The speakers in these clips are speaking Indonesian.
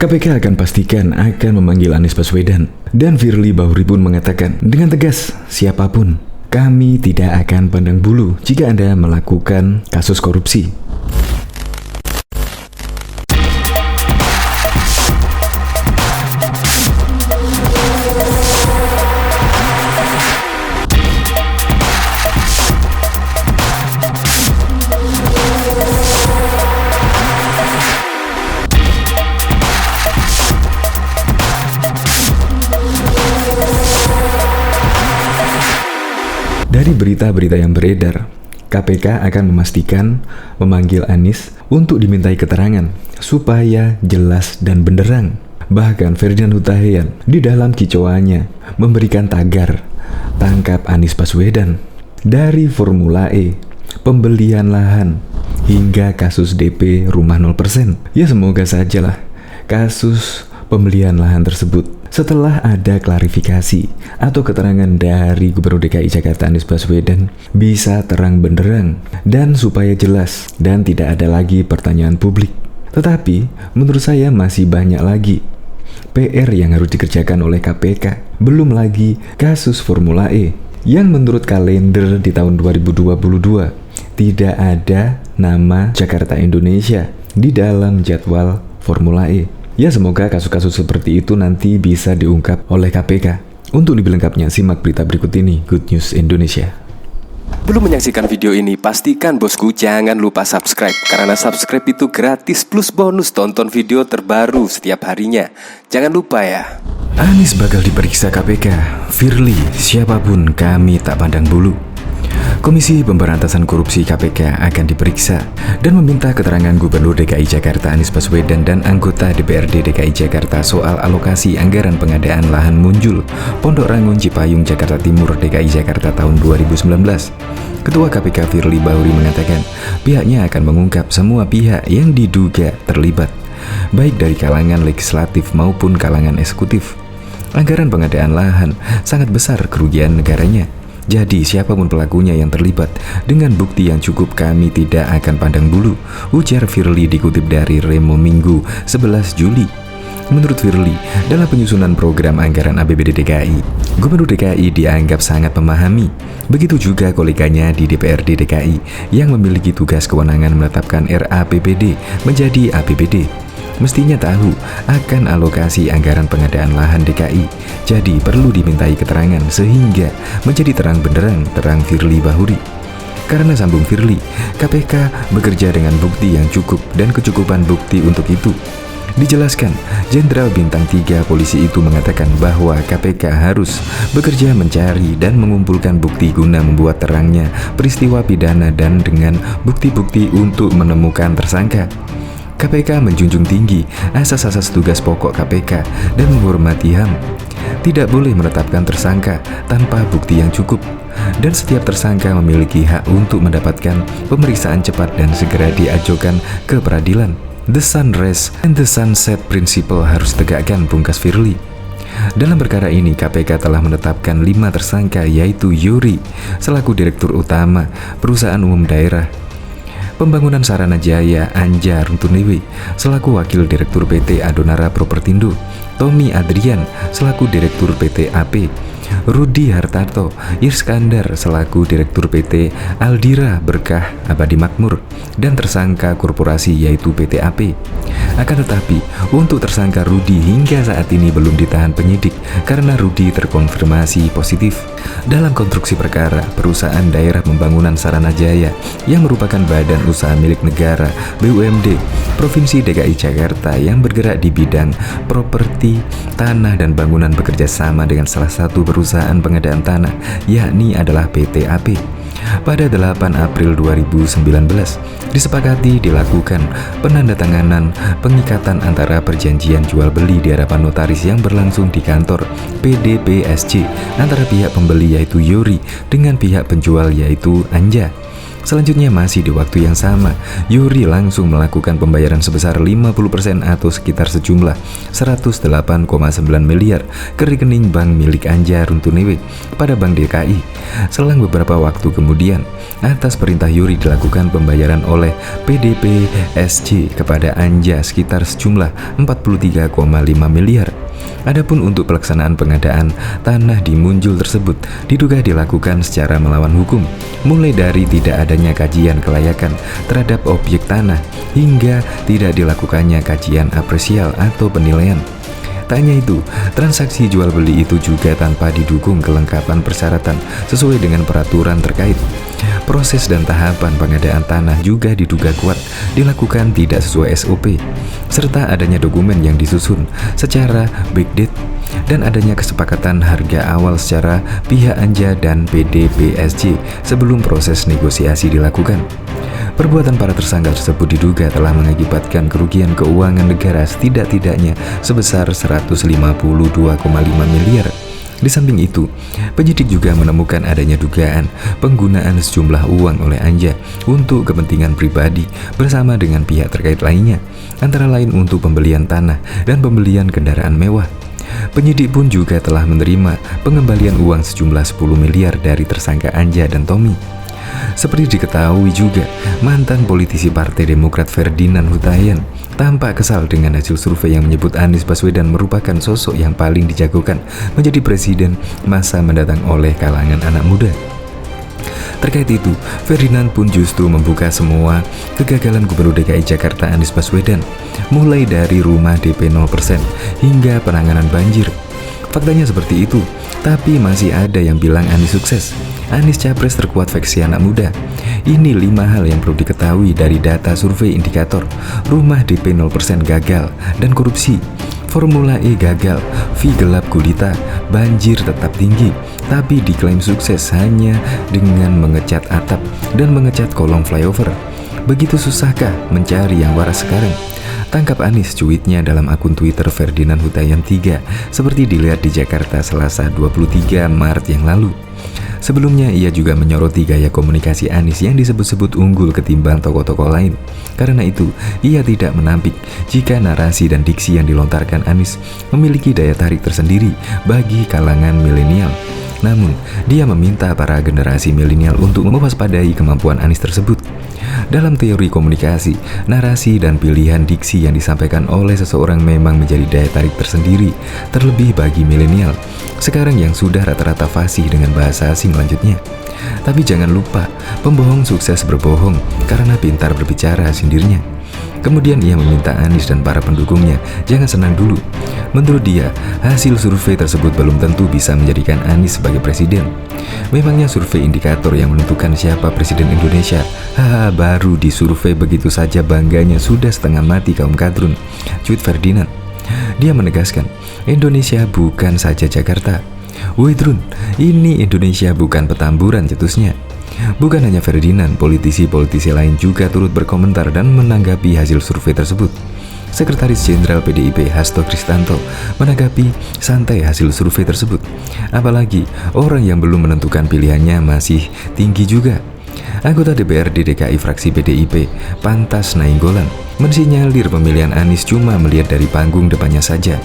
KPK akan pastikan akan memanggil Anies Baswedan. Dan Firly Bahuri pun mengatakan dengan tegas, siapapun, kami tidak akan pandang bulu jika Anda melakukan kasus korupsi. Dari berita-berita yang beredar, KPK akan memastikan memanggil Anies untuk dimintai keterangan supaya jelas dan benderang. Bahkan Ferdinand Hutahian di dalam kicauannya memberikan tagar tangkap Anies Baswedan. Dari Formula E, pembelian lahan, hingga kasus DP rumah 0%. Ya semoga sajalah kasus pembelian lahan tersebut setelah ada klarifikasi atau keterangan dari Gubernur DKI Jakarta Anies Baswedan bisa terang benderang dan supaya jelas dan tidak ada lagi pertanyaan publik. Tetapi menurut saya masih banyak lagi PR yang harus dikerjakan oleh KPK. Belum lagi kasus Formula E yang menurut kalender di tahun 2022 tidak ada nama Jakarta Indonesia di dalam jadwal Formula E. Ya semoga kasus-kasus seperti itu nanti bisa diungkap oleh KPK. Untuk lebih lengkapnya simak berita berikut ini, Good News Indonesia. Belum menyaksikan video ini, pastikan bosku jangan lupa subscribe. Karena subscribe itu gratis plus bonus tonton video terbaru setiap harinya. Jangan lupa ya. Anies bakal diperiksa KPK. Firly, siapapun kami tak pandang bulu. Komisi Pemberantasan Korupsi KPK akan diperiksa dan meminta keterangan Gubernur DKI Jakarta Anies Baswedan dan anggota DPRD DKI Jakarta soal alokasi anggaran pengadaan lahan Munjul, Pondok Rangun Cipayung, Jakarta Timur, DKI Jakarta tahun 2019. Ketua KPK Firly Bahuri mengatakan pihaknya akan mengungkap semua pihak yang diduga terlibat, baik dari kalangan legislatif maupun kalangan eksekutif. Anggaran pengadaan lahan sangat besar kerugian negaranya. Jadi siapapun pelakunya yang terlibat, dengan bukti yang cukup kami tidak akan pandang bulu, ujar Firly dikutip dari Remo Minggu 11 Juli. Menurut Firly, dalam penyusunan program anggaran APBD DKI, Gubernur DKI dianggap sangat memahami. Begitu juga koleganya di DPRD DKI yang memiliki tugas kewenangan menetapkan RAPBD menjadi APBD. Mestinya tahu akan alokasi anggaran pengadaan lahan DKI. Jadi perlu dimintai keterangan sehingga menjadi terang benderang, terang Firly Bahuri. Karena sambung Firly, KPK bekerja dengan bukti yang cukup dan kecukupan bukti untuk itu. Dijelaskan, Jenderal Bintang 3 polisi itu mengatakan bahwa KPK harus bekerja mencari dan mengumpulkan bukti guna membuat terangnya peristiwa pidana dan dengan bukti-bukti untuk menemukan tersangka. KPK menjunjung tinggi asas-asas tugas pokok KPK dan menghormati HAM. Tidak boleh menetapkan tersangka tanpa bukti yang cukup. Dan setiap tersangka memiliki hak untuk mendapatkan pemeriksaan cepat dan segera diajukan ke peradilan. The Sunrise and the Sunset Principle harus tegakkan, pungkas Firly. Dalam perkara ini, KPK telah menetapkan 5 tersangka, yaitu Yuri selaku Direktur Utama Perusahaan Umum Daerah Pembangunan Sarana Jaya Anja Runtunewi selaku Wakil Direktur PT Adonara Propertindo, Tommy Adrian selaku Direktur PT AP, Rudi Hartarto Irskandar selaku Direktur PT Aldira Berkah Abadi Makmur, dan tersangka korporasi yaitu PT AP. Akan tetapi, untuk tersangka Rudi hingga saat ini belum ditahan penyidik karena Rudi terkonfirmasi positif. Dalam konstruksi perkara, perusahaan daerah pembangunan Sarana Jaya yang merupakan badan usaha milik negara BUMD Provinsi DKI Jakarta yang bergerak di bidang properti, tanah dan bangunan bekerja sama dengan salah satu perusahaan pengadaan tanah, yakni adalah PT AP. Pada 8 April 2019, disepakati dilakukan penandatanganan pengikatan antara perjanjian jual beli di hadapan notaris yang berlangsung di kantor PDPSC antara pihak pembeli yaitu Yuri dengan pihak penjual yaitu Anja. Selanjutnya masih di waktu yang sama, Yuri langsung melakukan pembayaran sebesar 50% atau sekitar sejumlah 108,9 miliar ke rekening bank milik Anja Runtunewe pada Bank DKI. Selang beberapa waktu kemudian, atas perintah Yuri dilakukan pembayaran oleh PDPSJ kepada Anja sekitar sejumlah 43,5 miliar. Adapun untuk pelaksanaan pengadaan tanah di Munjul tersebut diduga dilakukan secara melawan hukum, mulai dari tidak adanya kajian kelayakan terhadap objek tanah hingga tidak dilakukannya kajian apresial atau penilaian. Tak hanya itu, transaksi jual beli itu juga tanpa didukung kelengkapan persyaratan sesuai dengan peraturan terkait. Proses dan tahapan pengadaan tanah juga diduga kuat dilakukan tidak sesuai SOP, serta adanya dokumen yang disusun secara backdate dan adanya kesepakatan harga awal secara pihak Anja dan PDPSJ sebelum proses negosiasi dilakukan. Perbuatan para tersangka tersebut diduga telah mengakibatkan kerugian keuangan negara setidak-tidaknya sebesar 152,5 miliar. Di samping itu, penyidik juga menemukan adanya dugaan penggunaan sejumlah uang oleh Anja untuk kepentingan pribadi bersama dengan pihak terkait lainnya, antara lain untuk pembelian tanah dan pembelian kendaraan mewah. Penyidik pun juga telah menerima pengembalian uang sejumlah 10 miliar dari tersangka Anja dan Tommy. Seperti diketahui juga, mantan politisi Partai Demokrat Ferdinand Hutahian tampak kesal dengan hasil survei yang menyebut Anies Baswedan merupakan sosok yang paling dijagokan menjadi presiden masa mendatang oleh kalangan anak muda. Terkait itu, Ferdinand pun justru membuka semua kegagalan Gubernur DKI Jakarta Anies Baswedan, mulai dari rumah DP 0% hingga penanganan banjir. Faktanya seperti itu, tapi masih ada yang bilang Anies sukses. Anies capres terkuat versi anak muda. Ini 5 hal yang perlu diketahui dari data survei indikator. Rumah DP 0% gagal dan korupsi. Formula E gagal, fee gelap gulita, banjir tetap tinggi, tapi diklaim sukses hanya dengan mengecat atap dan mengecat kolong flyover. Begitu susahkah mencari yang waras sekarang? Tangkap Anies, cuitnya dalam akun Twitter Ferdinand Hutahian 3, seperti dilihat di Jakarta Selasa 23 Maret yang lalu. Sebelumnya ia juga menyoroti gaya komunikasi Anies yang disebut-sebut unggul ketimbang tokoh-tokoh lain. Karena itu, ia tidak menampik jika narasi dan diksi yang dilontarkan Anies memiliki daya tarik tersendiri bagi kalangan milenial. Namun, dia meminta para generasi milenial untuk mewaspadai kemampuan Anies tersebut. Dalam teori komunikasi, narasi dan pilihan diksi yang disampaikan oleh seseorang memang menjadi daya tarik tersendiri, terlebih bagi milenial sekarang yang sudah rata-rata fasih dengan bahasa asing lanjutnya. Tapi jangan lupa, pembohong sukses berbohong karena pintar berbicara, sindirnya. Kemudian ia meminta Anies dan para pendukungnya jangan senang dulu. Menurut dia, hasil survei tersebut belum tentu bisa menjadikan Anies sebagai presiden. Memangnya survei indikator yang menentukan siapa presiden Indonesia? Haha, baru disurvei begitu saja bangganya sudah setengah mati kaum kadrun. Cuit Ferdinand. Dia menegaskan, Indonesia bukan saja Jakarta. Woi Drun, ini Indonesia bukan Petamburan, cetusnya. Bukan hanya Ferdinand, politisi-politisi lain juga turut berkomentar dan menanggapi hasil survei tersebut. Sekretaris Jenderal PDIP Hasto Kristanto menanggapi santai hasil survei tersebut. Apalagi orang yang belum menentukan pilihannya masih tinggi juga. Anggota DPRD DKI fraksi PDIP, Pantas Nainggolan, mensinyalir pemilihan Anies cuma melihat dari panggung depannya saja.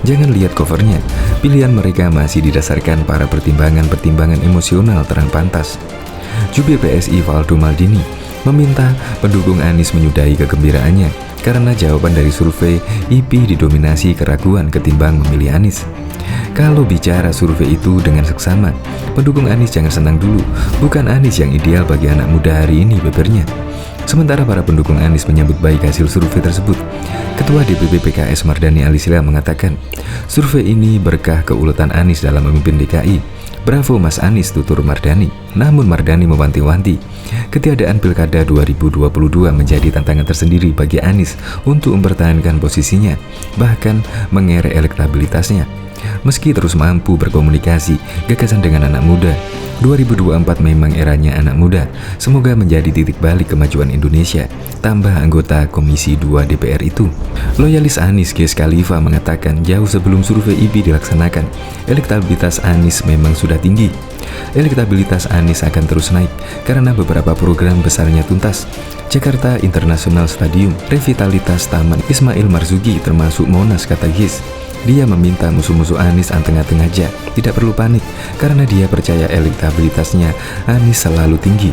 Jangan lihat covernya, pilihan mereka masih didasarkan para pertimbangan-pertimbangan emosional, terang Pantas. Jubir PSI Valdo Maldini meminta pendukung Anies menyudahi kegembiraannya karena jawaban dari survei IP didominasi keraguan ketimbang memilih Anies. Kalau bicara survei itu dengan seksama, pendukung Anies jangan senang dulu, bukan Anies yang ideal bagi anak muda hari ini, bebernya. Sementara para pendukung Anies menyambut baik hasil survei tersebut. Ketua DPP PKS Mardani Alisila mengatakan, survei ini berkah keuletan Anies dalam memimpin DKI. Bravo Mas Anies, tutur Mardani. Namun Mardani mewanti-wanti, ketiadaan Pilkada 2022 menjadi tantangan tersendiri bagi Anies untuk mempertahankan posisinya, bahkan mengerek elektabilitasnya. Meski terus mampu berkomunikasi gagasan dengan anak muda, 2024 memang eranya anak muda. Semoga menjadi titik balik kemajuan Indonesia, tambah anggota Komisi 2 DPR itu. Loyalis Anies Ges Khalifa mengatakan jauh sebelum survei IP dilaksanakan, elektabilitas Anies memang sudah tinggi. elektabilitas Anies akan terus naik karena beberapa program besarnya tuntas. Jakarta International Stadium, revitalitas Taman Ismail Marzuki termasuk Monas, kata Gis. Dia meminta musuh-musuh Anies anteng-anteng aja, tidak perlu panik karena dia percaya elektabilitasnya Anies selalu tinggi.